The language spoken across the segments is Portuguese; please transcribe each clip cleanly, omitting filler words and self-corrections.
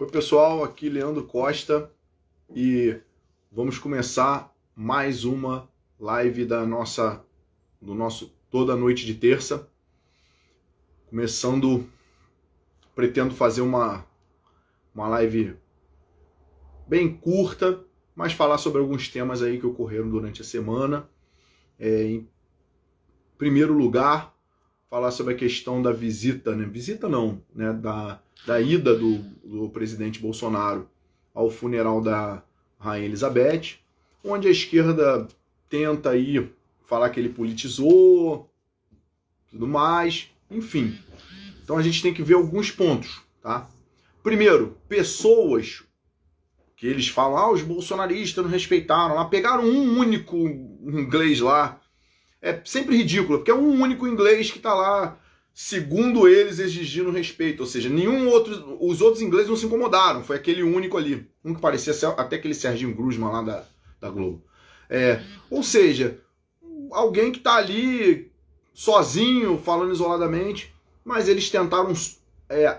Oi pessoal, aqui Leandro Costa e vamos começar mais uma live do nosso toda noite de terça. Pretendo fazer uma live bem curta, mas falar sobre alguns temas aí que ocorreram durante a semana. Em primeiro lugar, falar sobre a questão da visita, da ida do presidente Bolsonaro ao funeral da Rainha Elizabeth, onde a esquerda tenta aí falar que ele politizou, tudo mais, enfim. Então a gente tem que ver alguns pontos, tá? Primeiro, pessoas que eles falam, os bolsonaristas não respeitaram, lá pegaram um único inglês lá. É sempre ridículo, porque é um único inglês que tá lá, segundo eles, exigindo respeito. Ou seja, os outros ingleses não se incomodaram, foi aquele único ali. Um que parecia até aquele Serginho Grosman lá da Globo. Ou seja, alguém que tá ali sozinho, falando isoladamente, mas eles tentaram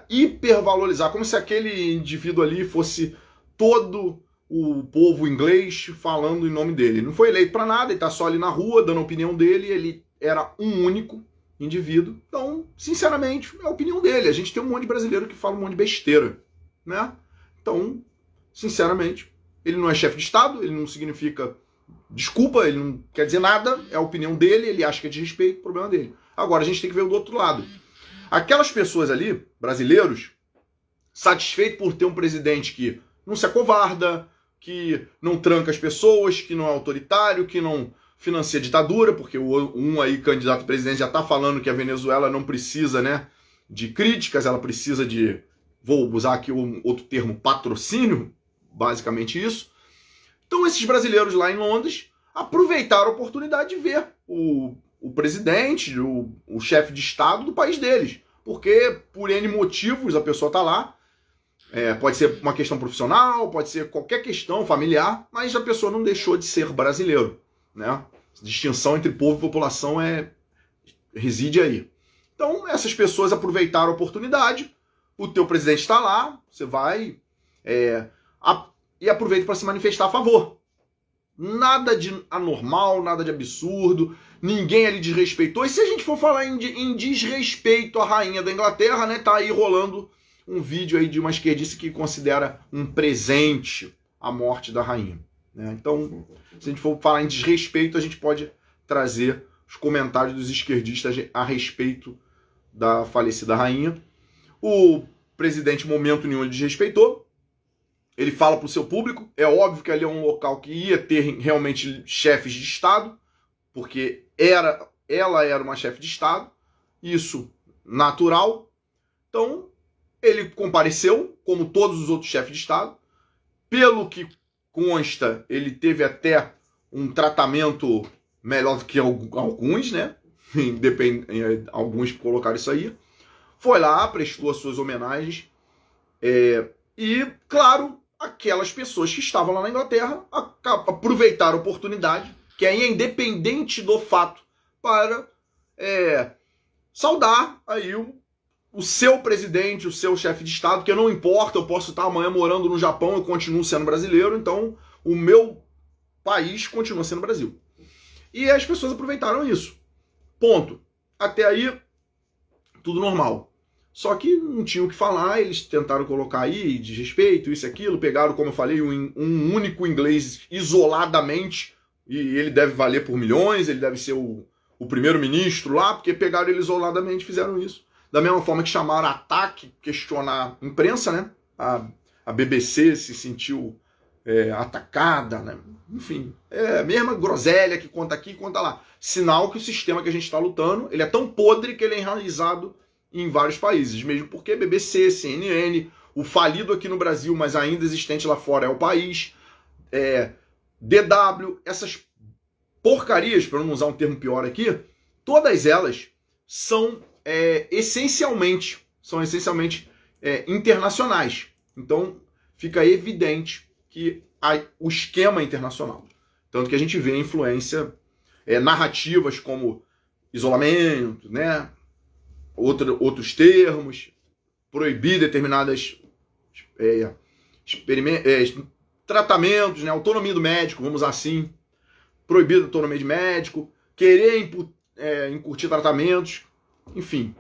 hipervalorizar, como se aquele indivíduo ali fosse todo o povo inglês falando em nome dele. Não foi eleito para nada, ele tá só ali na rua dando a opinião dele, ele era um único indivíduo. Então, sinceramente, é a opinião dele. A gente tem um monte de brasileiro que fala um monte de besteira, né? Então, sinceramente, ele não é chefe de Estado, ele não significa desculpa, ele não quer dizer nada, é a opinião dele, ele acha que é de respeito, problema dele. Agora, a gente tem que ver do outro lado. Aquelas pessoas ali, brasileiros, satisfeitos por ter um presidente que não se acovarda, que não tranca as pessoas, que não é autoritário, que não financia ditadura, porque um aí, candidato a presidente, já está falando que a Venezuela não precisa, né, de críticas, ela precisa de, vou usar aqui um outro termo, patrocínio, basicamente isso. Então esses brasileiros lá em Londres aproveitaram a oportunidade de ver o presidente, o chefe de Estado do país deles, porque por N motivos a pessoa está lá. Pode ser uma questão profissional, pode ser qualquer questão familiar, mas a pessoa não deixou de ser brasileiro, né? A distinção entre povo e população reside aí. Então, essas pessoas aproveitaram a oportunidade, o teu presidente está lá, você vai e aproveita para se manifestar a favor. Nada de anormal, nada de absurdo, ninguém ali desrespeitou. E se a gente for falar em desrespeito à rainha da Inglaterra, né, tá aí rolando um vídeo aí de uma esquerdista que considera um presente a morte da rainha, né? Então, se a gente for falar em desrespeito, a gente pode trazer os comentários dos esquerdistas a respeito da falecida rainha. O presidente, em momento nenhum, ele desrespeitou. Ele fala para o seu público. É óbvio que ali é um local que ia ter realmente chefes de Estado, porque ela era uma chefe de Estado. Isso natural. Então, ele compareceu, como todos os outros chefes de Estado. Pelo que consta, ele teve até um tratamento melhor do que alguns, né? Alguns colocaram isso aí. Foi lá, prestou as suas homenagens. E, claro, aquelas pessoas que estavam lá na Inglaterra aproveitaram a oportunidade, que aí é independente do fato, para saudar aí o seu presidente, o seu chefe de Estado, que não importa, eu posso estar amanhã morando no Japão, eu continuo sendo brasileiro, então o meu país continua sendo Brasil. E as pessoas aproveitaram isso. Ponto. Até aí, tudo normal. Só que não tinham o que falar, eles tentaram colocar aí desrespeito, isso e aquilo, pegaram, como eu falei, um único inglês isoladamente, e ele deve valer por milhões, ele deve ser o primeiro-ministro lá, porque pegaram ele isoladamente e fizeram isso. Da mesma forma que chamaram ataque, questionar a imprensa, né? A BBC se sentiu atacada, né? Enfim, a mesma groselha que conta aqui, conta lá. Sinal que o sistema que a gente está lutando, ele é tão podre que ele é enraizado em vários países, mesmo porque BBC, CNN, o falido aqui no Brasil, mas ainda existente lá fora é o País, DW, essas porcarias, para não usar um termo pior aqui, todas elas são essencialmente internacionais. Então fica evidente que há o esquema internacional. Tanto que a gente vê influência, narrativas como isolamento, né? Outros termos, proibir determinadas tratamentos, né, autonomia do médico, vamos usar assim, proibir a autonomia de médico, querer incutir tratamentos, enfim.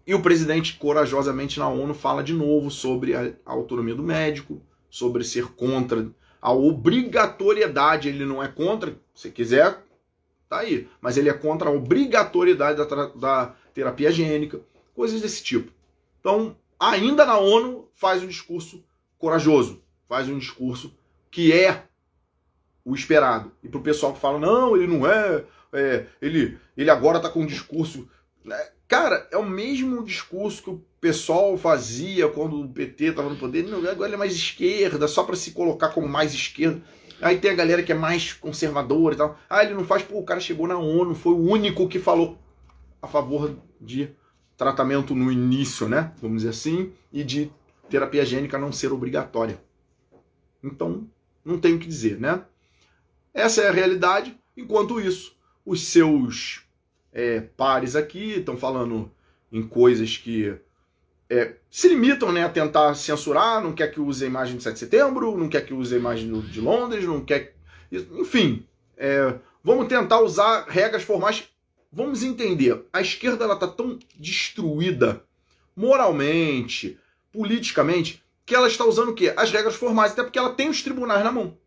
E o presidente, corajosamente, na ONU, fala de novo sobre a autonomia do médico, sobre ser contra a obrigatoriedade. Ele não é contra, se quiser, tá aí, mas ele é contra a obrigatoriedade da terapia gênica, coisas desse tipo. Então, ainda na ONU, faz um discurso corajoso, faz um discurso que é o esperado. E pro pessoal que fala, não, ele não ele agora tá com um discurso... Cara, é o mesmo discurso que o pessoal fazia quando o PT estava no poder. Não, agora ele é mais esquerda, só para se colocar como mais esquerda. Aí tem a galera que é mais conservadora e tal. Ele não faz, o cara chegou na ONU, foi o único que falou a favor de tratamento no início, né? Vamos dizer assim, e de terapia gênica não ser obrigatória. Então, não tem o que dizer, né? Essa é a realidade. Enquanto isso, os seus pares aqui estão falando em coisas que se limitam, né, a tentar censurar, não quer que use a imagem de 7 de setembro, não quer que use a imagem de Londres, não quer... Enfim, vamos tentar usar regras formais. Vamos entender, a esquerda está tão destruída moralmente, politicamente, que ela está usando o quê? As regras formais, até porque ela tem os tribunais na mão.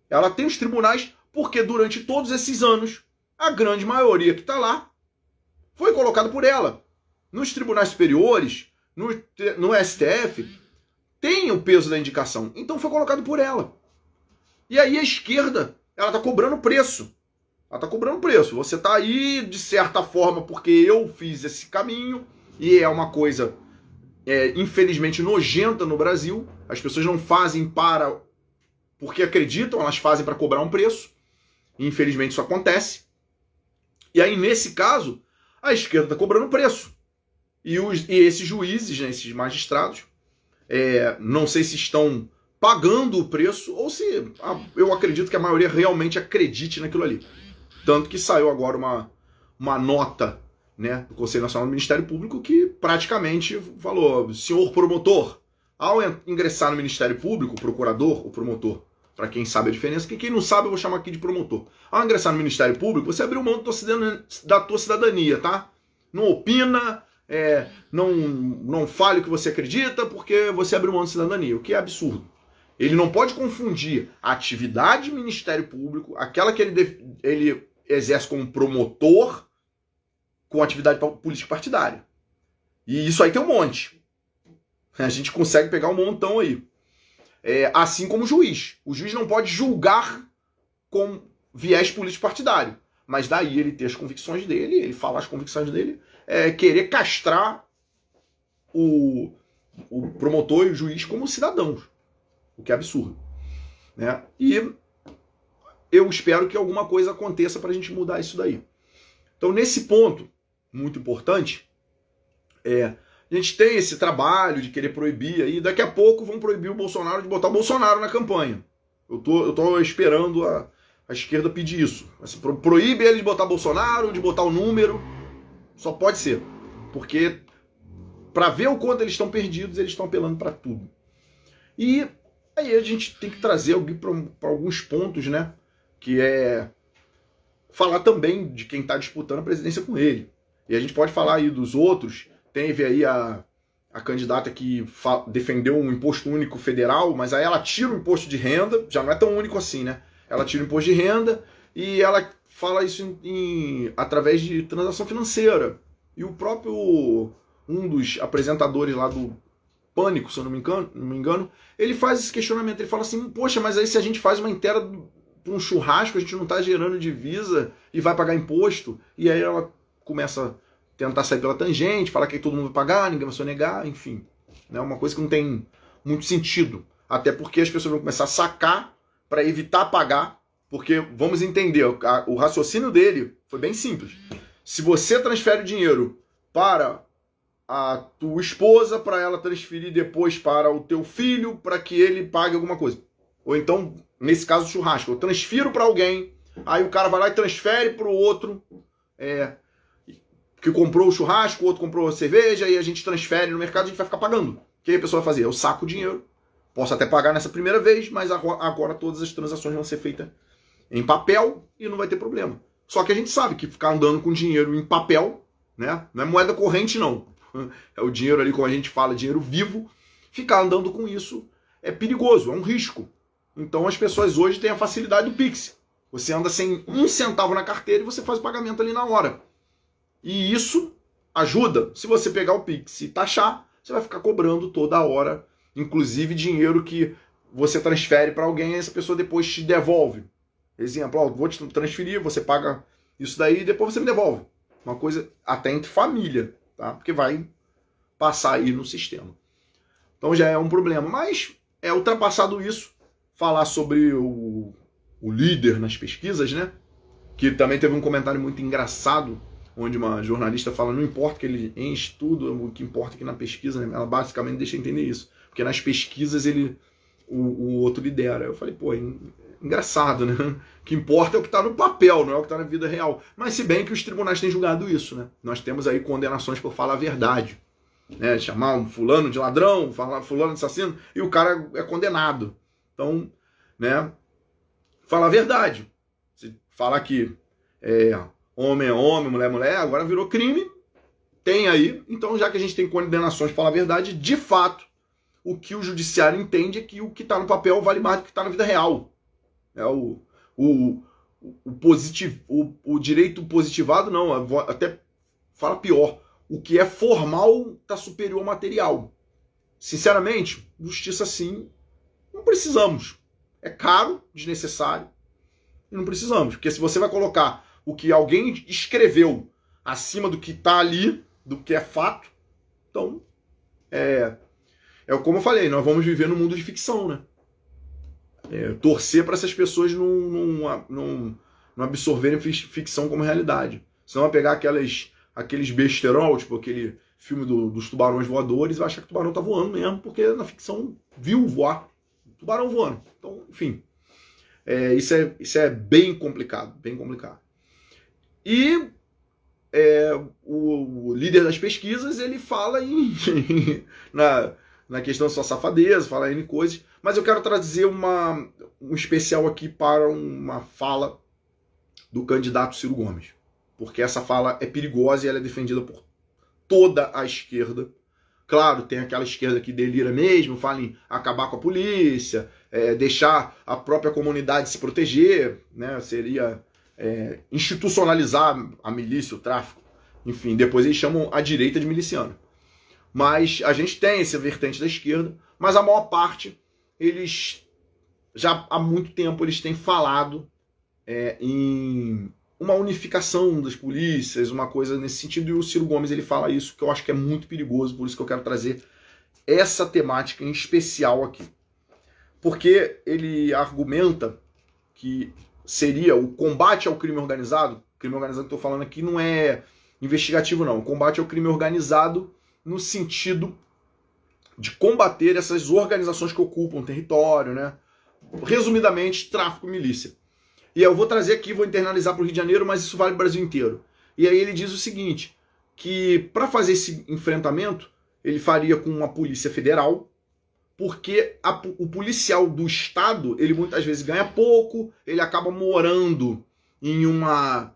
Ela tem os tribunais porque durante todos esses anos, a grande maioria que está lá foi colocada por ela. Nos tribunais superiores, no STF, tem o peso da indicação. Então foi colocado por ela. E aí a esquerda, ela está cobrando preço. Ela está cobrando preço. Você está aí, de certa forma, porque eu fiz esse caminho, e é uma coisa, infelizmente, nojenta no Brasil. As pessoas não fazem porque acreditam, elas fazem para cobrar um preço. E, infelizmente, isso acontece. E aí, nesse caso, a esquerda está cobrando preço. E esses juízes, né, esses magistrados, não sei se estão pagando o preço ou se eu acredito que a maioria realmente acredite naquilo ali. Tanto que saiu agora uma nota, né, do Conselho Nacional do Ministério Público que praticamente falou, senhor promotor, ao ingressar no Ministério Público, o procurador, o promotor, para quem sabe a diferença, que quem não sabe eu vou chamar aqui de promotor. Ao ingressar no Ministério Público, você abriu mão da tua cidadania, tá? Não opina, não fale o que você acredita, porque você abriu mão da cidadania, o que é absurdo. Ele não pode confundir a atividade do Ministério Público, aquela que ele exerce como promotor, com atividade política partidária. E isso aí tem um monte. A gente consegue pegar um montão aí. Assim como o juiz. O juiz não pode julgar com viés político partidário. Mas daí ele ter as convicções dele, ele falar as convicções dele, querer castrar o promotor e o juiz como cidadãos. O que é absurdo. Né? E eu espero que alguma coisa aconteça para a gente mudar isso daí. Então, nesse ponto, muito importante, a gente tem esse trabalho de querer proibir aí, daqui a pouco vão proibir o Bolsonaro de botar o Bolsonaro na campanha. Eu tô esperando a esquerda pedir isso. Assim, proíbe ele de botar Bolsonaro, de botar o número, só pode ser. Porque, para ver o quanto eles estão perdidos, eles estão apelando para tudo. E aí a gente tem que trazer para alguns pontos, né? Que falar também de quem está disputando a presidência com ele. E a gente pode falar aí dos outros. Teve aí a candidata que defendeu um imposto único federal, mas aí ela tira o imposto de renda, já não é tão único assim, né? Ela tira o imposto de renda e ela fala isso através de transação financeira. E o próprio, um dos apresentadores lá do Pânico, se eu não me engano, ele faz esse questionamento, ele fala assim, poxa, mas aí se a gente faz uma inteira para um churrasco, a gente não está gerando divisa e vai pagar imposto? E aí ela começa a tentar sair pela tangente, falar que todo mundo vai pagar, ninguém vai sonegar, enfim. É uma coisa que não tem muito sentido. Até porque as pessoas vão começar a sacar para evitar pagar, porque, vamos entender, o raciocínio dele foi bem simples. Se você transfere o dinheiro para a tua esposa, para ela transferir depois para o teu filho, para que ele pague alguma coisa. Ou então, nesse caso, o churrasco, eu transfiro para alguém, aí o cara vai lá e transfere para o outro, que comprou o churrasco, o outro comprou a cerveja, e a gente transfere no mercado, a gente vai ficar pagando. que a pessoa vai fazer? Eu saco o dinheiro, posso até pagar nessa primeira vez, mas agora todas as transações vão ser feitas em papel e não vai ter problema. Só que a gente sabe que ficar andando com dinheiro em papel, né, não é moeda corrente não, é o dinheiro ali, como a gente fala, dinheiro vivo, ficar andando com isso é perigoso, é um risco. Então as pessoas hoje têm a facilidade do Pix. Você anda sem um centavo na carteira e você faz o pagamento ali na hora. E isso ajuda. Se você pegar o Pix e taxar, você vai ficar cobrando toda hora, inclusive dinheiro que você transfere para alguém e essa pessoa depois te devolve. Exemplo, ó, vou te transferir, você paga isso daí e depois você me devolve. Uma coisa até entre família, tá? Porque vai passar aí no sistema. Então já é um problema. Mas é ultrapassado isso, falar sobre o líder nas pesquisas, né? Que também teve um comentário muito engraçado, onde uma jornalista fala, não importa que ele em estudo, o que importa é que na pesquisa, né? Ela basicamente deixa entender isso. Porque nas pesquisas o outro lidera. Eu falei, pô, engraçado, né? O que importa é o que está no papel, não é o que está na vida real. Mas se bem que os tribunais têm julgado isso, né? Nós temos aí condenações por falar a verdade. Né? Chamar um fulano de ladrão, falar fulano de assassino, e o cara é condenado. Então, né? Falar a verdade. Se falar que homem é homem, mulher é mulher, agora virou crime, tem aí. Então, já que a gente tem condenações por falar a verdade, de fato, o que o judiciário entende é que o que está no papel vale mais do que está na vida real. É o direito positivado, não, até fala pior. O que é formal está superior ao material. Sinceramente, justiça sim, não precisamos. É caro, desnecessário, e não precisamos. Porque se você vai colocar o que alguém escreveu acima do que está ali, do que é fato, então, como eu falei, nós vamos viver num mundo de ficção, né? Torcer para essas pessoas não absorverem ficção como realidade. Senão vai pegar aqueles besterol, tipo aquele filme dos tubarões voadores, e vai achar que o tubarão tá voando mesmo, porque na ficção viu voar tubarão voando. Então, enfim, isso é bem complicado, bem complicado. E o líder das pesquisas, ele fala na questão da sua safadeza, fala em coisas, mas eu quero trazer um especial aqui para uma fala do candidato Ciro Gomes, porque essa fala é perigosa e ela é defendida por toda a esquerda. Claro, tem aquela esquerda que delira mesmo, fala em acabar com a polícia, deixar a própria comunidade se proteger, né? Seria institucionalizar a milícia, o tráfico, enfim, depois eles chamam a direita de miliciano. Mas a gente tem essa vertente da esquerda, mas a maior parte, eles já há muito tempo eles têm falado em uma unificação das polícias, uma coisa nesse sentido, e o Ciro Gomes ele fala isso, que eu acho que é muito perigoso, por isso que eu quero trazer essa temática em especial aqui. Porque ele argumenta que seria o combate ao crime organizado que eu estou falando aqui não é investigativo não, o combate ao crime organizado no sentido de combater essas organizações que ocupam território, né? Resumidamente, tráfico e milícia. E eu vou trazer aqui, vou internalizar para o Rio de Janeiro, mas isso vale para o Brasil inteiro. E aí ele diz o seguinte, que para fazer esse enfrentamento, ele faria com uma polícia federal, porque o policial do Estado, ele muitas vezes ganha pouco, ele acaba morando em uma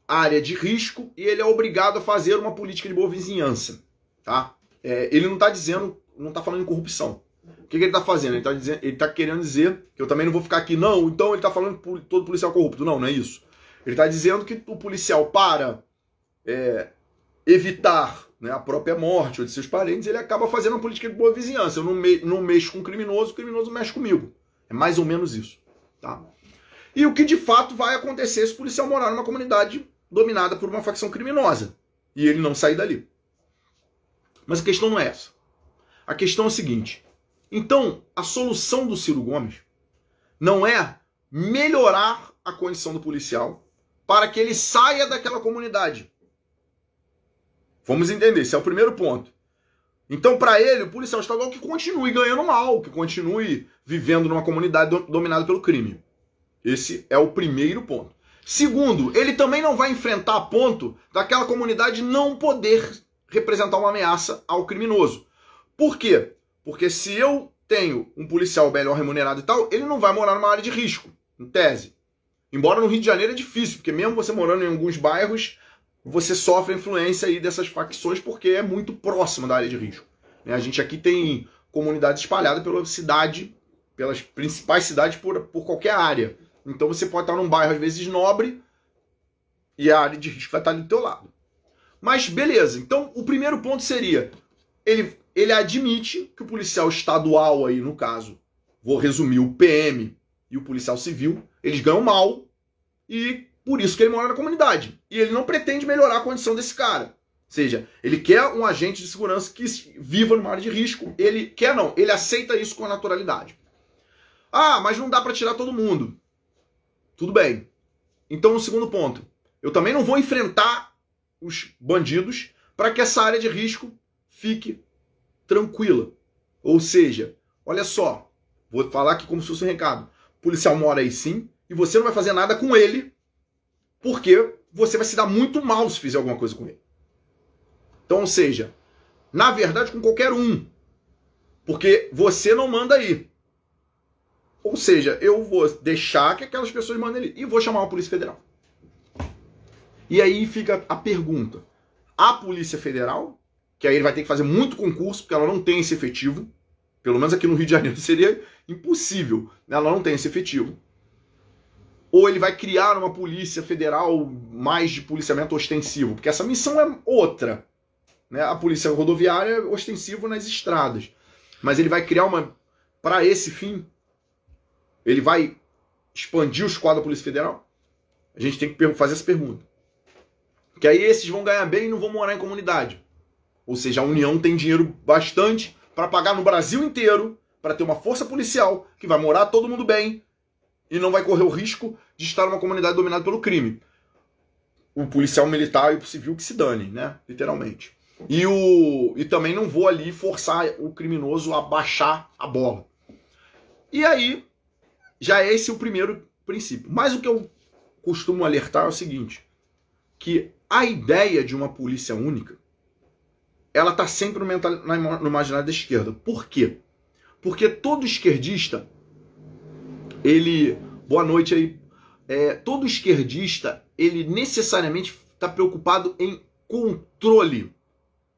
área de risco e ele é obrigado a fazer uma política de boa vizinhança. Tá? Ele não está dizendo, não está falando em corrupção. O que ele está fazendo? Ele está querendo dizer, que eu também não vou ficar aqui, não, então ele está falando que todo policial é corrupto. Não, não é isso. Ele está dizendo que o policial, para evitar, né, a própria morte ou de seus parentes, ele acaba fazendo uma política de boa vizinhança. Eu não mexo com o criminoso mexe comigo. É mais ou menos isso. Tá? E o que de fato vai acontecer se o policial morar numa comunidade dominada por uma facção criminosa e ele não sair dali. Mas a questão não é essa. A questão é a seguinte. Então, a solução do Ciro Gomes não é melhorar a condição do policial para que ele saia daquela comunidade. Vamos entender, esse é o primeiro ponto. Então, para ele, o policial estadual que continue ganhando mal, que continue vivendo numa comunidade dominada pelo crime. Esse é o primeiro ponto. Segundo, ele também não vai enfrentar a ponto daquela comunidade não poder representar uma ameaça ao criminoso. Por quê? Porque se eu tenho um policial melhor remunerado e tal, ele não vai morar numa área de risco, em tese. Embora no Rio de Janeiro é difícil, porque mesmo você morando em alguns bairros, você sofre a influência aí dessas facções porque é muito próximo da área de risco. A gente aqui tem comunidades espalhadas pela cidade, pelas principais cidades por qualquer área. Então você pode estar num bairro, às vezes, nobre, e a área de risco vai estar ali do teu lado. Mas beleza, então o primeiro ponto seria, ele admite que o policial estadual aí, no caso, vou resumir, o PM e o policial civil, eles ganham mal, e por isso que ele mora na comunidade. E ele não pretende melhorar a condição desse cara. Ou seja, ele quer um agente de segurança que viva numa área de risco. Ele aceita isso com naturalidade. Ah, mas não dá para tirar todo mundo. Tudo bem. Então, no segundo ponto, eu também não vou enfrentar os bandidos para que essa área de risco fique tranquila. Ou seja, olha só, vou falar aqui como se fosse um recado. O policial mora aí sim, e você não vai fazer nada com ele, porque você vai se dar muito mal se fizer alguma coisa com ele. Então, ou seja, na verdade, com qualquer um. Porque você não manda aí. Ou seja, eu vou deixar que aquelas pessoas mandem ali. E vou chamar a Polícia Federal. E aí fica a pergunta. A Polícia Federal, que aí ele vai ter que fazer muito concurso, porque ela não tem esse efetivo. Pelo menos aqui no Rio de Janeiro seria impossível. Ela não tem esse efetivo. Ou ele vai criar uma Polícia Federal mais de policiamento ostensivo. Porque essa missão é outra. Né? A Polícia Rodoviária é ostensiva nas estradas. Mas ele vai criar uma... Para esse fim, ele vai expandir os quadros da Polícia Federal? A gente tem que fazer essa pergunta. Que aí esses vão ganhar bem e não vão morar em comunidade. Ou seja, a União tem dinheiro bastante para pagar no Brasil inteiro, para ter uma força policial que vai morar todo mundo bem e não vai correr o risco de estar numa comunidade dominada pelo crime. O policial militar e o civil que se dane, né? Literalmente. E também não vou ali forçar o criminoso a baixar a bola. E aí, já é esse o primeiro princípio. Mas o que eu costumo alertar é o seguinte, que a ideia de uma polícia única, ela está sempre no imaginário da esquerda. Por quê? Porque todo esquerdista, boa noite aí. Todo esquerdista, ele necessariamente está preocupado em controle.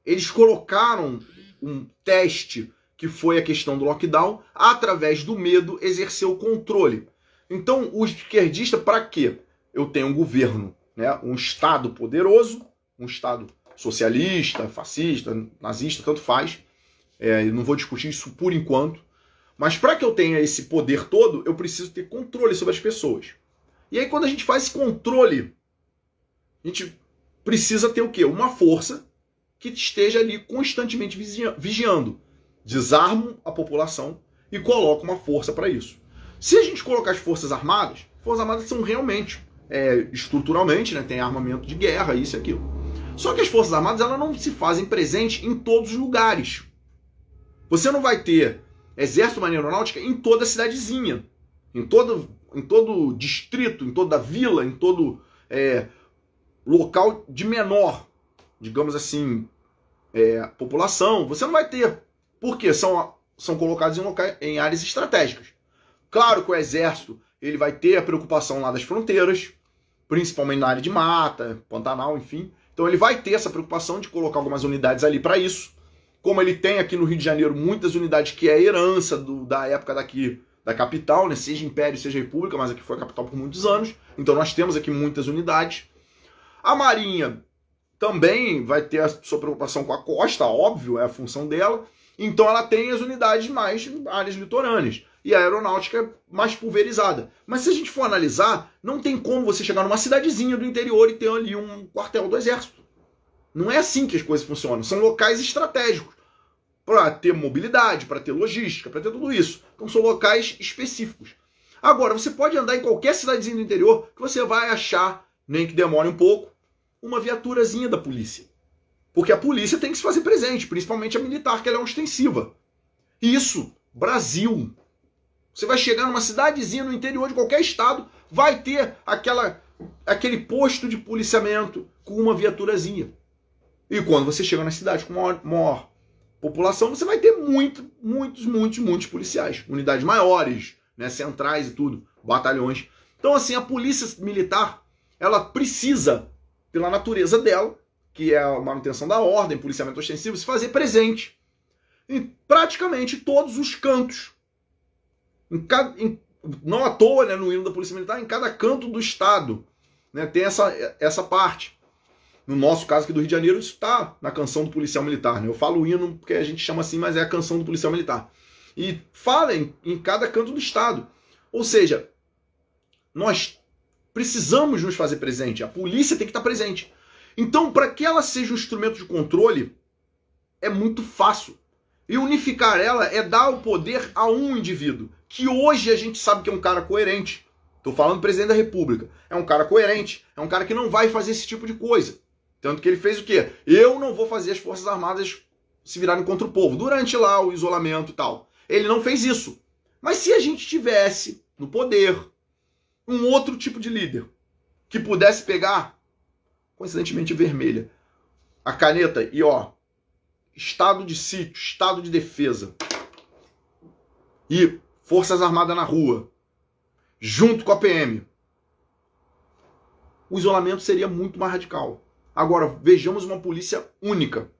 Eles colocaram um teste, que foi a questão do lockdown, através do medo, exercer o controle. Então, o esquerdista, para quê? Eu tenho um governo, né, um Estado poderoso, um Estado socialista, fascista, nazista, tanto faz. Eu não vou discutir isso por enquanto. Mas para que eu tenha esse poder todo, eu preciso ter controle sobre as pessoas. E aí, quando a gente faz esse controle, a gente precisa ter o quê? Uma força que esteja ali constantemente vigiando. Desarmo a população e coloco uma força para isso. Se a gente colocar as Forças Armadas são realmente, estruturalmente, né, tem armamento de guerra, isso e aquilo. Só que as Forças Armadas elas não se fazem presentes em todos os lugares. Você não vai ter exército marinha aeronáutica em toda cidadezinha, em todo distrito, em toda vila, em todo local de menor, digamos assim, população. Você não vai ter. Por quê? São colocados em áreas estratégicas. Claro que o exército ele vai ter a preocupação lá das fronteiras, principalmente na área de mata, Pantanal, enfim. Então ele vai ter essa preocupação de colocar algumas unidades ali para isso. Como ele tem aqui no Rio de Janeiro muitas unidades que é herança da época daqui da capital, né? Seja Império, seja República, mas aqui foi a capital por muitos anos. Então nós temos aqui muitas unidades. A Marinha também vai ter a sua preocupação com a costa, óbvio, é a função dela. Então ela tem as unidades mais áreas litorâneas. E a aeronáutica é mais pulverizada. Mas se a gente for analisar, não tem como você chegar numa cidadezinha do interior e ter ali um quartel do exército. Não é assim que as coisas funcionam. São locais estratégicos. Para ter mobilidade, para ter logística, para ter tudo isso. Então são locais específicos. Agora, você pode andar em qualquer cidadezinha do interior que você vai achar, nem que demore um pouco, uma viaturazinha da polícia. Porque a polícia tem que se fazer presente, principalmente a militar, que ela é ostensiva. Isso, Brasil. Você vai chegar numa cidadezinha no interior de qualquer estado, vai ter aquele posto de policiamento com uma viaturazinha. E quando você chega na cidade com maior população, você vai ter muitos policiais, unidades maiores, né, centrais e tudo, batalhões. Então, assim, a polícia militar, ela precisa, pela natureza dela, que é a manutenção da ordem, policiamento ostensivo, se fazer presente em praticamente todos os cantos. Não à toa, né, no hino da Polícia Militar, em cada canto do Estado, né, tem essa parte. No nosso caso aqui do Rio de Janeiro, isso está na canção do policial militar. Né? Eu falo hino porque a gente chama assim, mas é a canção do policial militar. E fala em cada canto do Estado. Ou seja, nós precisamos nos fazer presente. A polícia tem que estar presente. Então, para que ela seja um instrumento de controle, é muito fácil. E unificar ela é dar o poder a um indivíduo, que hoje a gente sabe que é um cara coerente. Estou falando do presidente da República. É um cara coerente, é um cara que não vai fazer esse tipo de coisa. Tanto que ele fez o quê? Eu não vou fazer as Forças Armadas se virarem contra o povo, durante lá o isolamento e tal. Ele não fez isso. Mas se a gente tivesse no poder um outro tipo de líder, que pudesse pegar, coincidentemente vermelha, a caneta e estado de sítio, estado de defesa e Forças Armadas na rua, junto com a PM, o isolamento seria muito mais radical. Agora, vejamos uma polícia única.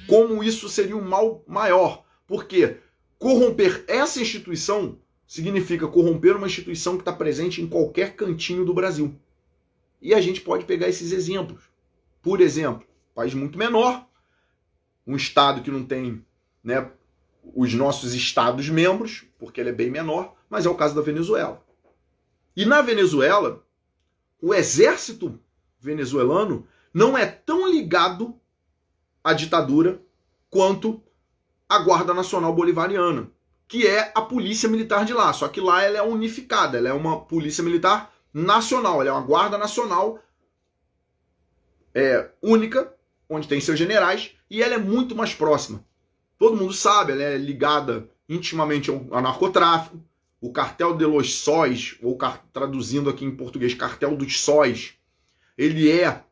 Como isso seria um mal maior. Porque corromper essa instituição significa corromper uma instituição que está presente em qualquer cantinho do Brasil. E a gente pode pegar esses exemplos. Por exemplo, país muito menor, um estado que não tem, né, os nossos estados membros, porque ele é bem menor, mas é o caso da Venezuela. E na Venezuela, o exército venezuelano não é tão ligado à ditadura quanto a Guarda Nacional Bolivariana, que é a polícia militar de lá. Só que lá ela é unificada, ela é uma polícia militar nacional, ela é uma Guarda Nacional única, onde tem seus generais, e ela é muito mais próxima. Todo mundo sabe, ela é ligada intimamente ao narcotráfico. O Cartel de los Sóis, ou traduzindo aqui em português, Cartel dos Sóis, ele é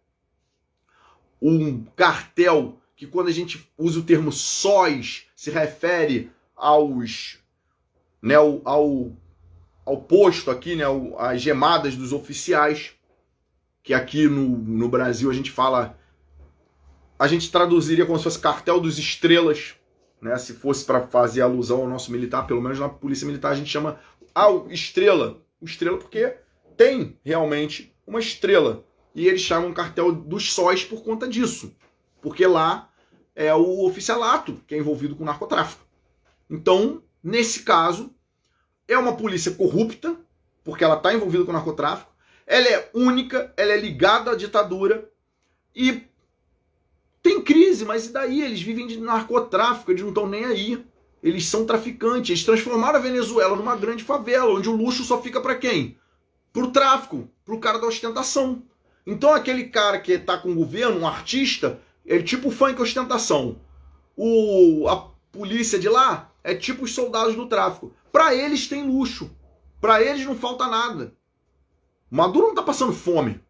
um cartel que, quando a gente usa o termo sóis, se refere aos, né, ao posto aqui, né, às gemadas dos oficiais, que aqui no Brasil a gente fala, a gente traduziria como se fosse Cartel dos Estrelas, né, se fosse para fazer alusão ao nosso militar, pelo menos na polícia militar a gente chama estrela. O estrela porque tem realmente uma estrela. E eles chamam Cartel dos Sóis por conta disso. Porque lá é o oficialato que é envolvido com narcotráfico. Então, nesse caso, é uma polícia corrupta, porque ela está envolvida com narcotráfico. Ela é única, ela é ligada à ditadura. E tem crise, mas e daí? Eles vivem de narcotráfico, eles não estão nem aí. Eles são traficantes. Eles transformaram a Venezuela numa grande favela, onde o luxo só fica para quem? Pro tráfico, pro cara da ostentação. Então aquele cara que tá com o governo, um artista, é tipo funk ostentação. A polícia de lá é tipo os soldados do tráfico. Para eles tem luxo. Para eles não falta nada. Maduro não tá passando fome.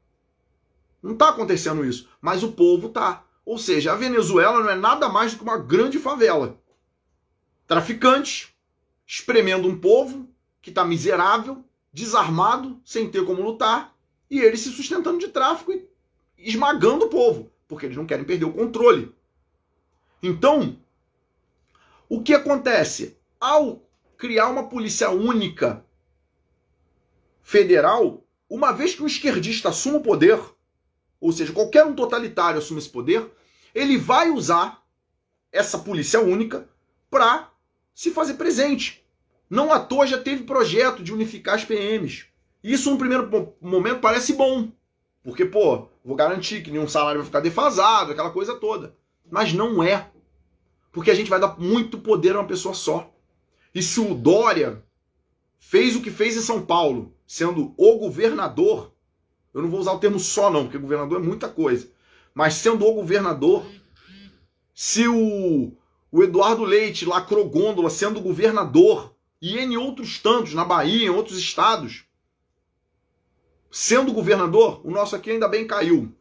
Não tá acontecendo isso. Mas o povo tá. Ou seja, a Venezuela não é nada mais do que uma grande favela. Traficantes espremendo um povo que tá miserável, desarmado, sem ter como lutar, e eles se sustentando de tráfico e esmagando o povo, porque eles não querem perder o controle. Então, o que acontece? Ao criar uma polícia única federal, uma vez que um esquerdista assume o poder, ou seja, qualquer um totalitário assume esse poder, ele vai usar essa polícia única para se fazer presente. Não à toa já teve projeto de unificar as PMs. Isso, no primeiro momento, parece bom. Porque, vou garantir que nenhum salário vai ficar defasado, aquela coisa toda. Mas não é. Porque a gente vai dar muito poder a uma pessoa só. E se o Dória fez o que fez em São Paulo, sendo o governador, eu não vou usar o termo só não, porque governador é muita coisa, mas sendo o governador, se o Eduardo Leite lacrou gôndola sendo governador, e em outros tantos, na Bahia, em outros estados, sendo governador, o nosso aqui ainda bem caiu.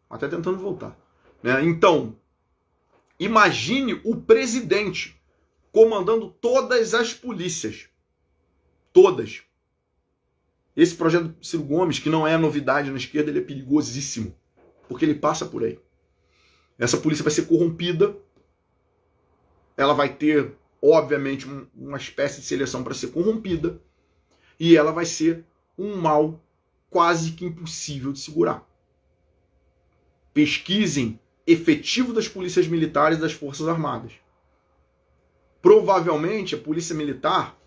Até tentando voltar. Né? Então, Imagine o presidente comandando todas as polícias. Todas. Esse projeto do Ciro Gomes, que não é novidade na esquerda, ele é perigosíssimo. Porque ele passa por aí. Essa polícia vai ser corrompida. Ela vai ter, obviamente, uma espécie de seleção para ser corrompida. E ela vai ser um mal quase que impossível de segurar. Pesquisem efetivo das polícias militares e das Forças Armadas. Provavelmente a polícia militar,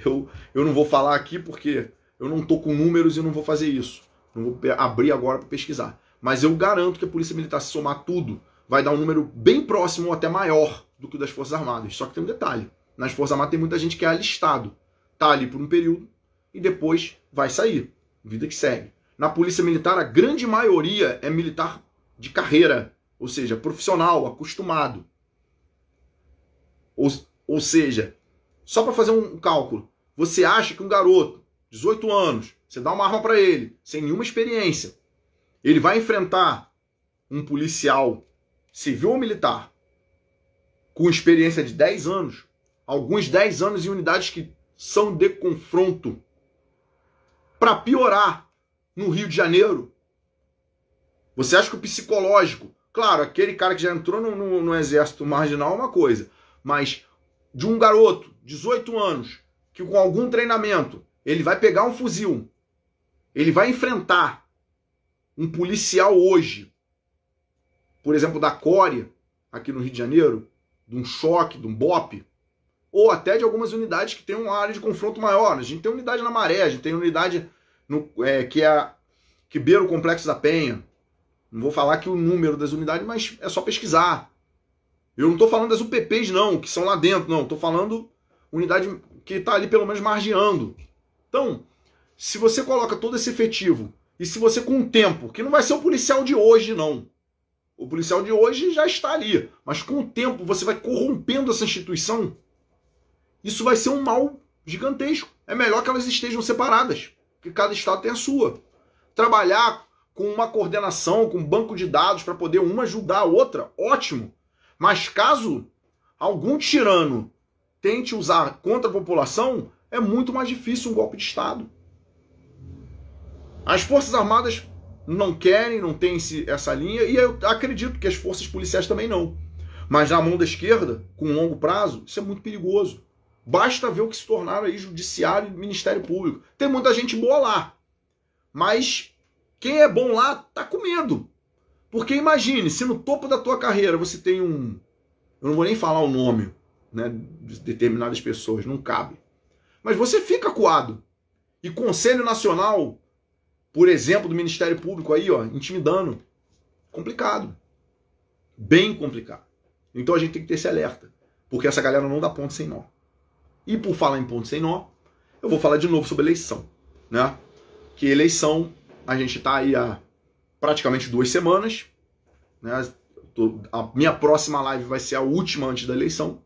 eu não vou falar aqui porque eu não estou com números e não vou fazer isso. Não vou abrir agora para pesquisar. Mas eu garanto que a polícia militar, se somar tudo, vai dar um número bem próximo ou até maior do que o das Forças Armadas. Só que tem um detalhe. Nas Forças Armadas tem muita gente que é alistado. Tá ali por um período e depois vai sair. Vida que segue. Na polícia militar, a grande maioria é militar de carreira. Ou seja, profissional, acostumado. Ou seja, só para fazer um cálculo. Você acha que um garoto, 18 anos, você dá uma arma para ele, sem nenhuma experiência, ele vai enfrentar um policial civil ou militar com experiência de 10 anos, alguns 10 anos em unidades que são de confronto. Para piorar, no Rio de Janeiro, você acha que o psicológico, claro, aquele cara que já entrou no exército marginal é uma coisa, mas de um garoto, 18 anos, que com algum treinamento, ele vai pegar um fuzil, ele vai enfrentar um policial hoje, por exemplo, da Core, aqui no Rio de Janeiro, de um choque, de um BOPE, ou até de algumas unidades que tem uma área de confronto maior. A gente tem unidade na Maré, a gente tem unidade que beira o Complexo da Penha. Não vou falar aqui o número das unidades, mas é só pesquisar. Eu não estou falando das UPPs, não, que são lá dentro, não. Estou falando unidade que está ali pelo menos margeando. Então, se você coloca todo esse efetivo, e se você com o tempo, que não vai ser o policial de hoje, não. O policial de hoje já está ali. Mas com o tempo você vai corrompendo essa instituição, isso vai ser um mal gigantesco. É melhor que elas estejam separadas, que cada estado tem a sua. Trabalhar com uma coordenação, com um banco de dados para poder uma ajudar a outra, ótimo. Mas caso algum tirano tente usar contra a população, é muito mais difícil um golpe de Estado. As Forças Armadas não querem, não têm essa linha, e eu acredito que as forças policiais também não. Mas na mão da esquerda, com longo prazo, isso é muito perigoso. Basta ver o que se tornaram aí Judiciário e Ministério Público. Tem muita gente boa lá, mas quem é bom lá tá com medo. Porque imagine, se no topo da tua carreira você tem eu não vou nem falar o nome, né, de determinadas pessoas, não cabe. Mas você fica acuado. E Conselho Nacional, por exemplo, do Ministério Público aí, ó, intimidando. Complicado. Bem complicado. Então a gente tem que ter esse alerta. Porque essa galera não dá ponto sem nó. E por falar em ponto sem nó, eu vou falar de novo sobre eleição, né? Que eleição, a gente tá aí há praticamente 2 semanas, né? A minha próxima live vai ser a última antes da eleição.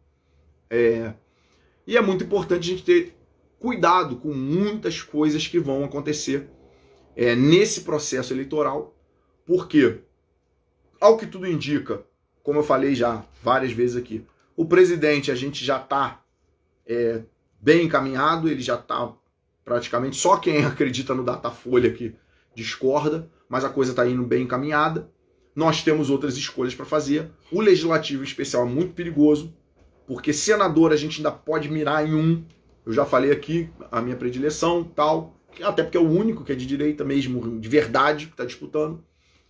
E é muito importante a gente ter cuidado com muitas coisas que vão acontecer nesse processo eleitoral, porque, ao que tudo indica, como eu falei já várias vezes aqui, o presidente, a gente já está bem encaminhado, ele já está praticamente, só quem acredita no Datafolha que discorda, mas a coisa está indo bem encaminhada. Nós temos outras escolhas para fazer. O legislativo em especial é muito perigoso, porque senador a gente ainda pode mirar em um. Eu já falei aqui a minha predileção, tal, até porque é o único que é de direita mesmo, de verdade, que está disputando,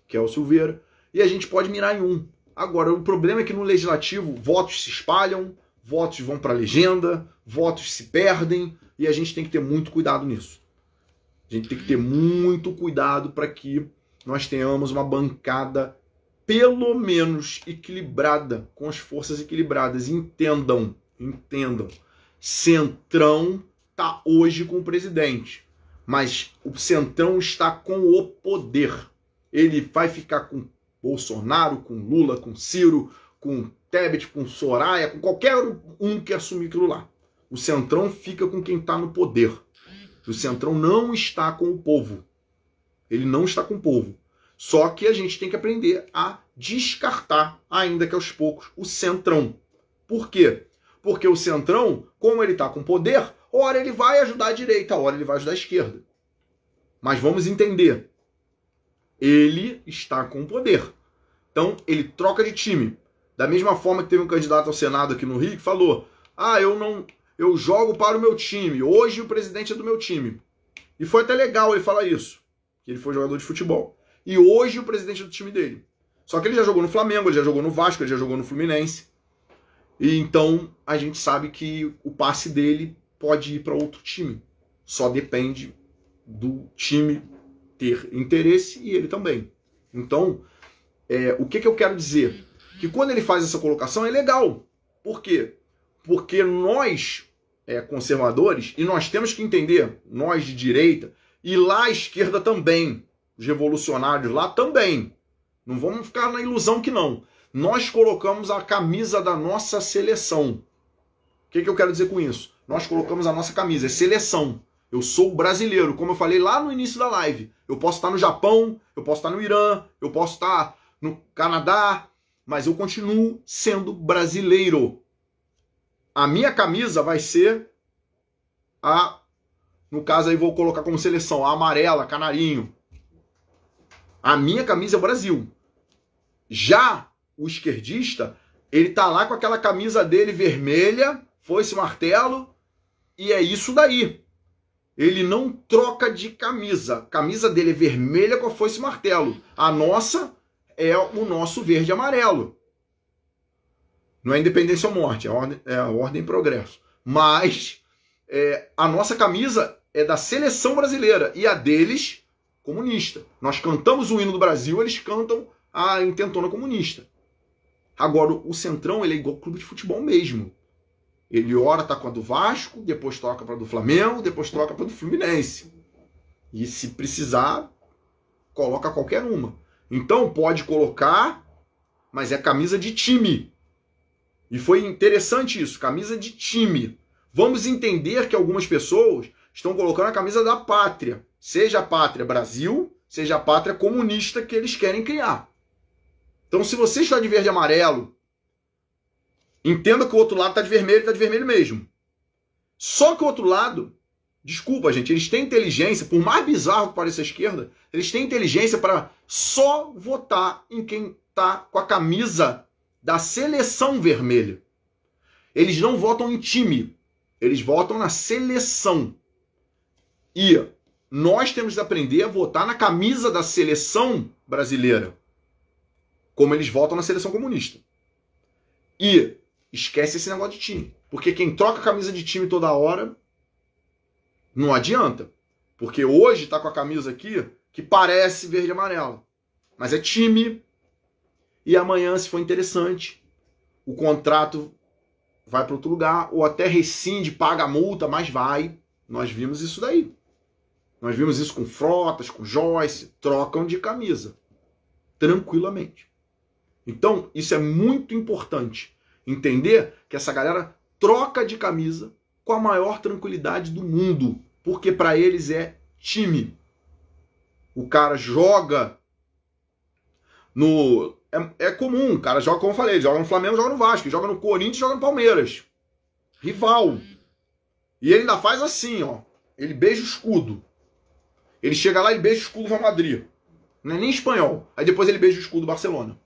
que é o Silveira, e a gente pode mirar em um. Agora, o problema é que no legislativo votos se espalham, votos vão para a legenda, votos se perdem, e a gente tem que ter muito cuidado nisso. A gente tem que ter muito cuidado para que nós tenhamos uma bancada pelo menos equilibrada, com as forças equilibradas. Entendam. Centrão está hoje com o presidente, mas o Centrão está com o poder. Ele vai ficar com Bolsonaro, com Lula, com Ciro, com Tebet, com Soraya, com qualquer um que assumir aquilo lá. O Centrão fica com quem está no poder. O Centrão não está com o povo. Ele não está com o povo. Só que a gente tem que aprender a descartar, ainda que aos poucos, o centrão. Por quê? Porque o centrão, como ele está com poder, ora ele vai ajudar a direita, ora ele vai ajudar a esquerda. Mas vamos entender, ele está com poder. Então ele troca de time. Da mesma forma que teve um candidato ao Senado aqui no Rio que falou: eu jogo para o meu time, hoje o presidente é do meu time. E foi até legal ele falar isso, que ele foi jogador de futebol. E hoje o presidente é do time dele. Só que ele já jogou no Flamengo, ele já jogou no Vasco, ele já jogou no Fluminense. E então a gente sabe que o passe dele pode ir para outro time. Só depende do time ter interesse e ele também. Então, o que eu quero dizer? Que quando ele faz essa colocação é legal. Por quê? Porque nós, conservadores, e nós temos que entender, nós de direita, e lá à esquerda também, os revolucionários lá também, não vamos ficar na ilusão que não. Nós colocamos a camisa da nossa seleção. O que eu quero dizer com isso? Nós colocamos a nossa camisa, é seleção. Eu sou brasileiro, como eu falei lá no início da live. Eu posso estar no Japão, eu posso estar no Irã, eu posso estar no Canadá, mas eu continuo sendo brasileiro. A minha camisa vai ser no caso aí vou colocar como seleção, a amarela, canarinho. A minha camisa é o Brasil. Já o esquerdista, ele tá lá com aquela camisa dele vermelha, foice martelo, e é isso daí. Ele não troca de camisa. A camisa dele é vermelha com a foice martelo. A nossa é o nosso verde e amarelo. Não é independência ou morte, é a ordem e progresso. Mas a nossa camisa é da seleção brasileira e a deles, comunista. Nós cantamos o hino do Brasil, eles cantam a intentona comunista. Agora, o Centrão, ele é igual ao clube de futebol mesmo. Ele ora tá com a do Vasco, depois troca para a do Flamengo, depois troca para a do Fluminense. E se precisar, coloca qualquer uma. Então, pode colocar, mas é camisa de time. E foi interessante isso, camisa de time. Vamos entender que algumas pessoas estão colocando a camisa da pátria. Seja a pátria Brasil, seja a pátria comunista que eles querem criar. Então, se você está de verde e amarelo, entenda que o outro lado está de vermelho mesmo. Só que o outro lado, desculpa, gente, eles têm inteligência, por mais bizarro que pareça a esquerda, eles têm inteligência para só votar em quem está com a camisa da seleção vermelha. Eles não votam em time, eles votam na seleção. E nós temos que aprender a votar na camisa da seleção brasileira, como eles votam na seleção comunista. E esquece esse negócio de time. Porque quem troca a camisa de time toda hora, não adianta. Porque hoje tá com a camisa aqui que parece verde e amarelo. Mas é time. E amanhã, se for interessante, o contrato vai para outro lugar. Ou até rescinde, paga a multa, mas vai. Nós vimos isso daí. Nós vimos isso com Frotas, com Joyce. Trocam de camisa. Tranquilamente. Então, isso é muito importante. Entender que essa galera troca de camisa com a maior tranquilidade do mundo. Porque para eles é time. O cara joga no... É comum, o cara joga, como eu falei, joga no Flamengo, joga no Vasco, joga no Corinthians, joga no Palmeiras. Rival. E ele ainda faz assim, ó. Ele beija o escudo. Ele chega lá e beija o escudo do Real Madrid. Não é nem espanhol. Aí depois ele beija o escudo do Barcelona.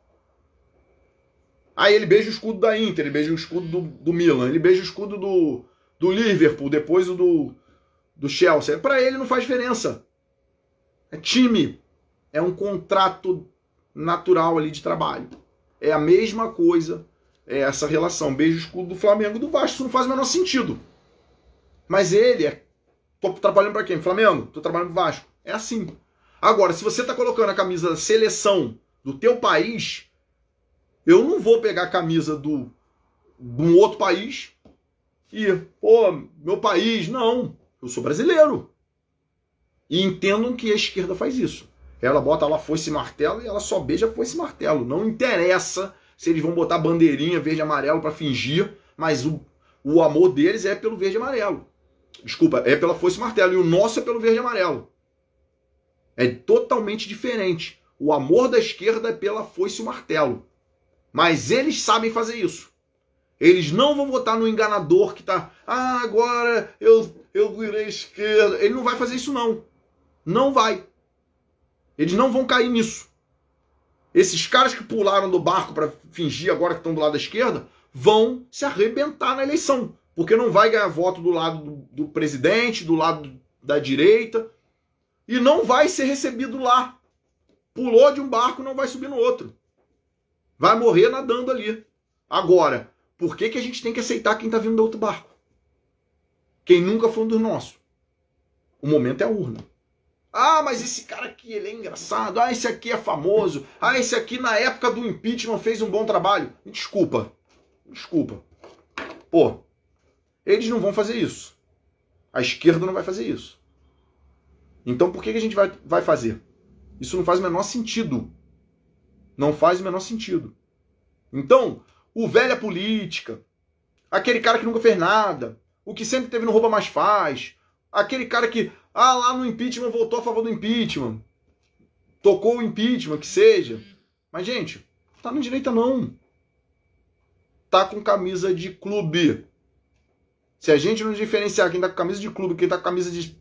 Aí ele beija o escudo da Inter, ele beija o escudo do Milan, ele beija o escudo do Liverpool, depois o do Chelsea. Para ele não faz diferença. É time. É um contrato natural ali de trabalho. É a mesma coisa, essa relação. Beija o escudo do Flamengo e do Vasco. Isso não faz o menor sentido. Mas ele tô trabalhando para quem? Flamengo? Tô trabalhando pro Vasco. É assim. Agora, se você tá colocando a camisa da seleção do teu país, eu não vou pegar a camisa de um outro país e, meu país, não. Eu sou brasileiro. E entendam que a esquerda faz isso. Ela bota lá foice e martelo e ela só beija foice e martelo. Não interessa se eles vão botar bandeirinha verde e amarelo para fingir, mas o amor deles é pelo verde e amarelo. Desculpa, é pela foice e martelo. E o nosso é pelo verde e amarelo. É totalmente diferente. O amor da esquerda é pela foice e o martelo. Mas eles sabem fazer isso. Eles não vão votar no enganador que tá, agora eu virei esquerda. Ele não vai fazer isso, não. Não vai. Eles não vão cair nisso. Esses caras que pularam do barco para fingir agora que estão do lado da esquerda vão se arrebentar na eleição. Porque não vai ganhar voto do lado do presidente, do lado da direita. E não vai ser recebido lá. Pulou de um barco, não vai subir no outro. Vai morrer nadando ali. Agora, por que a gente tem que aceitar quem está vindo do outro barco? Quem nunca foi um dos nossos. O momento é a urna. Mas esse cara aqui, ele é engraçado. Esse aqui é famoso. Esse aqui na época do impeachment fez um bom trabalho. Desculpa. Pô, eles não vão fazer isso. A esquerda não vai fazer isso. Então por que a gente vai fazer? Isso não faz o menor sentido. Não faz o menor sentido. Então, o velho é política, aquele cara que nunca fez nada, o que sempre teve no rouba mais faz, aquele cara que, lá no impeachment votou a favor do impeachment, tocou o impeachment, que seja. Mas, gente, tá na direita não. Tá com camisa de clube. Se a gente não diferenciar quem tá com camisa de clube, quem tá com camisa de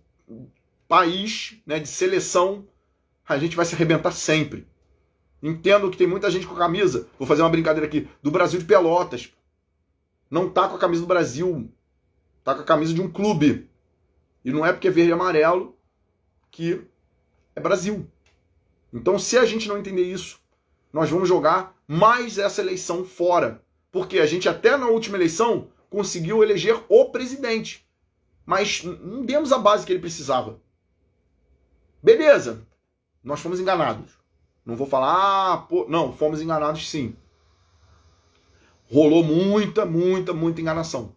país, né, de seleção, a gente vai se arrebentar sempre. Entendo que tem muita gente com a camisa, vou fazer uma brincadeira aqui, do Brasil de Pelotas. Não tá com a camisa do Brasil, tá com a camisa de um clube. E não é porque é verde e amarelo que é Brasil. Então, se a gente não entender isso, nós vamos jogar mais essa eleição fora. Porque a gente até na última eleição conseguiu eleger o presidente. Mas não demos a base que ele precisava. Beleza, nós fomos enganados. Não vou falar, não, fomos enganados sim. Rolou muita enganação.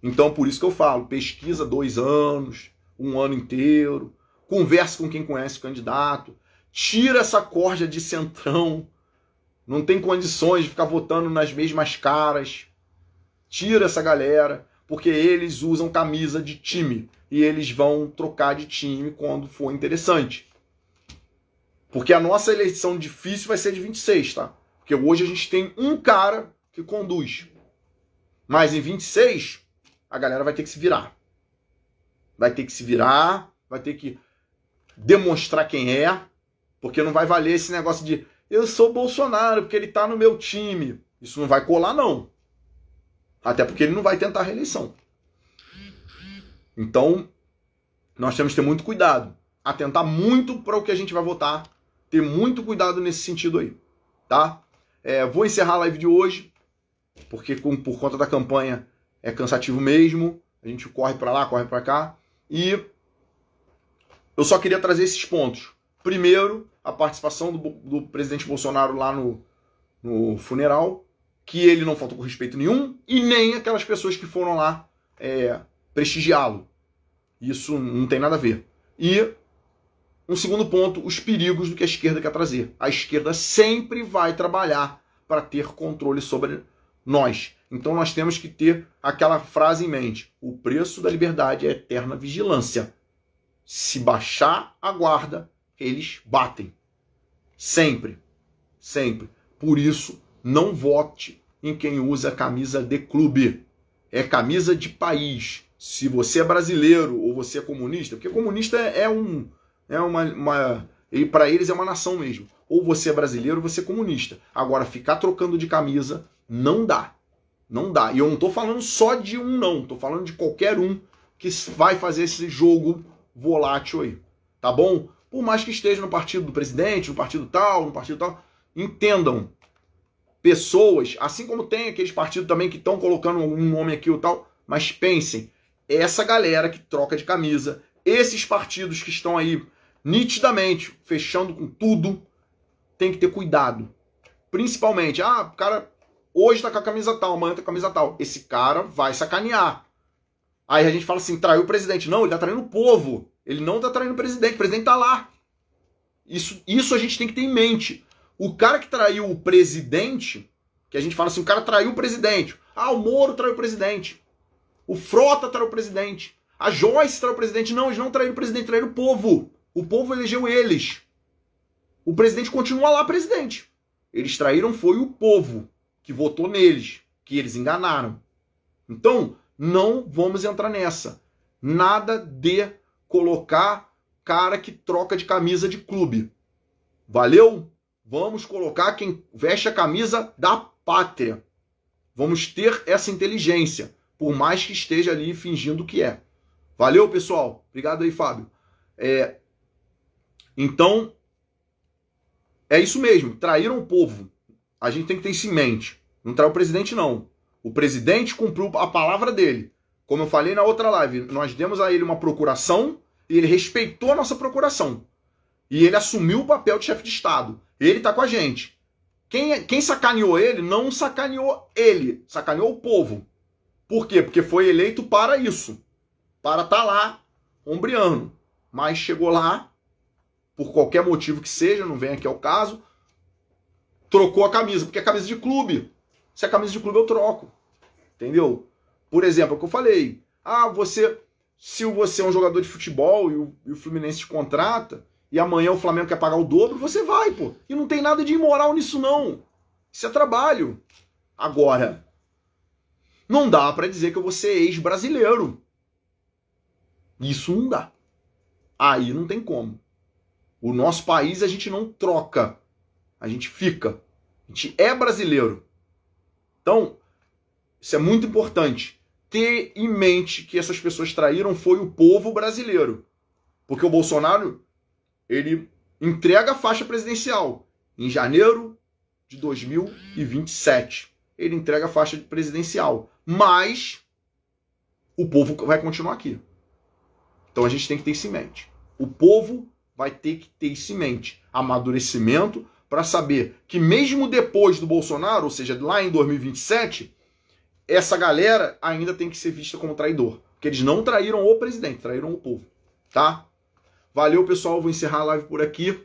Então, por isso que eu falo, pesquisa 2 anos, 1 ano inteiro, conversa com quem conhece o candidato, tira essa corja de centrão, não tem condições de ficar votando nas mesmas caras, tira essa galera, porque eles usam camisa de time, e eles vão trocar de time quando for interessante. Porque a nossa eleição difícil vai ser de 26, tá? Porque hoje a gente tem um cara que conduz. Mas em 26, a galera vai ter que se virar. Vai ter que se virar, vai ter que demonstrar quem é, porque não vai valer esse negócio de eu sou Bolsonaro, porque ele tá no meu time. Isso não vai colar, não. Até porque ele não vai tentar a reeleição. Então, nós temos que ter muito cuidado. Atentar muito para o que a gente vai votar. Ter muito cuidado nesse sentido aí, tá? Vou encerrar a live de hoje, porque por conta da campanha é cansativo mesmo. A gente corre para lá, corre para cá. E eu só queria trazer esses pontos. Primeiro, a participação do presidente Bolsonaro lá no funeral, que ele não faltou com respeito nenhum, e nem aquelas pessoas que foram lá prestigiá-lo. Isso não tem nada a ver. E um segundo ponto, os perigos do que a esquerda quer trazer. A esquerda sempre vai trabalhar para ter controle sobre nós. Então nós temos que ter aquela frase em mente. O preço da liberdade é eterna vigilância. Se baixar a guarda, eles batem. Sempre. Sempre. Por isso, não vote em quem usa camisa de clube. É camisa de país. Se você é brasileiro ou você é comunista, porque comunista e para eles é uma nação mesmo. Ou você é brasileiro ou você é comunista. Agora, ficar trocando de camisa não dá. Não dá. E eu não tô falando só de um, não. Tô falando de qualquer um que vai fazer esse jogo volátil aí. Tá bom? Por mais que esteja no partido do presidente, no partido tal, entendam. Pessoas, assim como tem aqueles partidos também que estão colocando um nome aqui ou tal, mas pensem, essa galera que troca de camisa, esses partidos que estão aí nitidamente fechando com tudo, tem que ter cuidado. Principalmente, o cara hoje tá com a camisa tal, amanhã tá com a camisa tal. Esse cara vai sacanear. Aí a gente fala assim, traiu o presidente. Não, ele tá traindo o povo. Ele não tá traindo o presidente tá lá. Isso a gente tem que ter em mente. O cara que traiu o presidente, que a gente fala assim, o cara traiu o presidente. O Moro traiu o presidente. O Frota traiu o presidente. A Joyce traiu o presidente. Não, eles não traíram o presidente, traíram o povo. O povo elegeu eles. o presidente continua lá presidente. Eles traíram foi o povo que votou neles, que eles enganaram. Então, não vamos entrar nessa. Nada de colocar cara que troca de camisa de clube. Valeu? Vamos colocar quem veste a camisa da pátria. Vamos ter essa inteligência, por mais que esteja ali fingindo que é. Valeu, pessoal? Obrigado aí, Fábio. Então, é isso mesmo. Traíram o povo. A gente tem que ter isso em mente. Não traiu o presidente, não. O presidente cumpriu a palavra dele. Como eu falei na outra live, nós demos a ele uma procuração e ele respeitou a nossa procuração. E ele assumiu o papel de chefe de Estado. Ele tá com a gente. Quem sacaneou ele, não sacaneou ele. Sacaneou o povo. Por quê? Porque foi eleito para isso. Para estar lá, ombreando. Mas chegou lá, por qualquer motivo que seja, não vem aqui ao caso, trocou a camisa. Porque é camisa de clube. Se é camisa de clube, eu troco. Entendeu? Por exemplo, é o que eu falei. Se você é um jogador de futebol e o Fluminense te contrata, e amanhã o Flamengo quer pagar o dobro, você vai, pô. E não tem nada de imoral nisso, não. Isso é trabalho. Agora, não dá pra dizer que eu vou ser ex-brasileiro. Isso não dá. Aí não tem como. O nosso país a gente não troca. A gente fica. A gente é brasileiro. Então, isso é muito importante. Ter em mente que essas pessoas traíram foi o povo brasileiro. Porque o Bolsonaro, ele entrega a faixa presidencial em janeiro de 2027. Ele entrega a faixa presidencial. Mas o povo vai continuar aqui. Então a gente tem que ter isso em mente. O povo vai ter que ter isso em mente. Amadurecimento para saber que mesmo depois do Bolsonaro, ou seja, lá em 2027, essa galera ainda tem que ser vista como traidor. Porque eles não traíram o presidente, traíram o povo. Tá? Valeu, pessoal. Vou encerrar a live por aqui.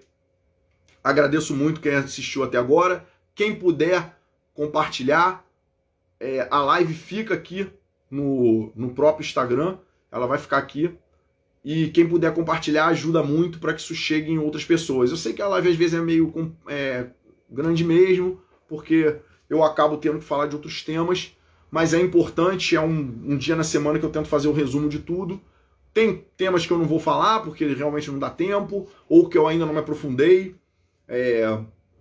Agradeço muito quem assistiu até agora. Quem puder compartilhar, a live fica aqui no próprio Instagram. Ela vai ficar aqui. E quem puder compartilhar ajuda muito para que isso chegue em outras pessoas. Eu sei que a live às vezes é meio grande mesmo, porque eu acabo tendo que falar de outros temas, mas é importante, é um dia na semana que eu tento fazer o resumo de tudo. Tem temas que eu não vou falar, porque realmente não dá tempo, ou que eu ainda não me aprofundei.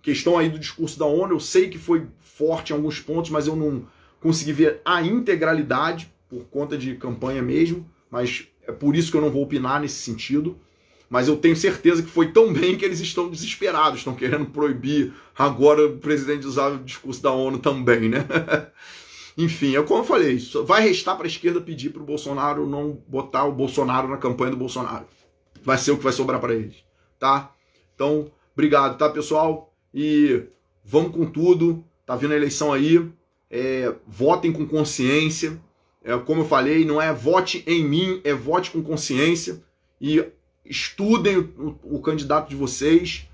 Questão aí do discurso da ONU, eu sei que foi forte em alguns pontos, mas eu não consegui ver a integralidade, por conta de campanha mesmo, mas é por isso que eu não vou opinar nesse sentido. Mas eu tenho certeza que foi tão bem que eles estão desesperados, estão querendo proibir agora o presidente usar o discurso da ONU também, né? Enfim, é como eu falei, vai restar para a esquerda pedir para o Bolsonaro não botar o Bolsonaro na campanha do Bolsonaro. Vai ser o que vai sobrar para eles, tá? Então, obrigado, tá, pessoal? E vamos com tudo, tá vindo a eleição aí, votem com consciência. Como eu falei, não é vote em mim, é vote com consciência e estudem o candidato de vocês.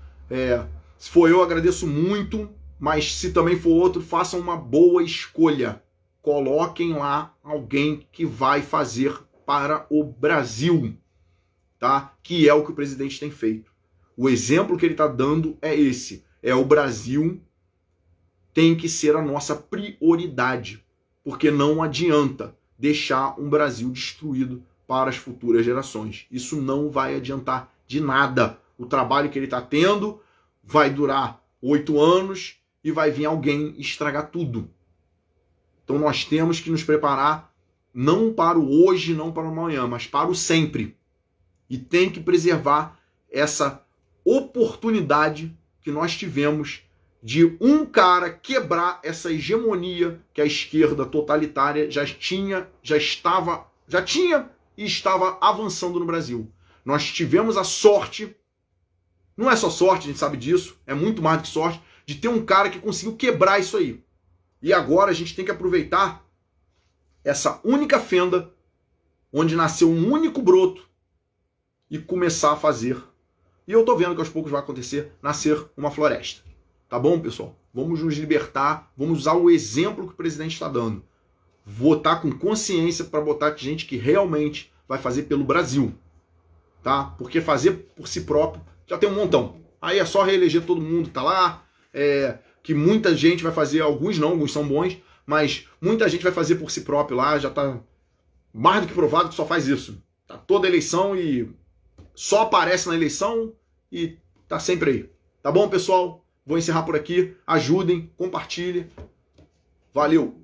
Se for eu, agradeço muito, mas se também for outro, façam uma boa escolha. Coloquem lá alguém que vai fazer para o Brasil, tá? Que é o que o presidente tem feito. O exemplo que ele está dando é esse. O Brasil tem que ser a nossa prioridade, porque não adianta deixar um Brasil destruído para as futuras gerações. Isso não vai adiantar de nada. O trabalho que ele está tendo vai durar 8 anos e vai vir alguém estragar tudo. Então nós temos que nos preparar não para o hoje, não para o amanhã, mas para o sempre. E tem que preservar essa oportunidade que nós tivemos de um cara quebrar essa hegemonia que a esquerda totalitária já tinha e estava avançando no Brasil. Nós tivemos a sorte, não é só sorte, a gente sabe disso, é muito mais do que sorte, de ter um cara que conseguiu quebrar isso aí. E agora a gente tem que aproveitar essa única fenda onde nasceu um único broto e começar a fazer. E eu tô vendo que aos poucos vai acontecer, nascer uma floresta. Tá bom, pessoal? Vamos nos libertar, vamos usar o exemplo que o presidente está dando. Votar com consciência para botar gente que realmente vai fazer pelo Brasil. Tá? Porque fazer por si próprio já tem um montão. Aí é só reeleger todo mundo que tá lá, que muita gente vai fazer, alguns não, alguns são bons, mas muita gente vai fazer por si próprio lá, já tá mais do que provado que só faz isso. Tá toda eleição e só aparece na eleição e tá sempre aí. Tá bom, pessoal? Vou encerrar por aqui. Ajudem, compartilhem. Valeu!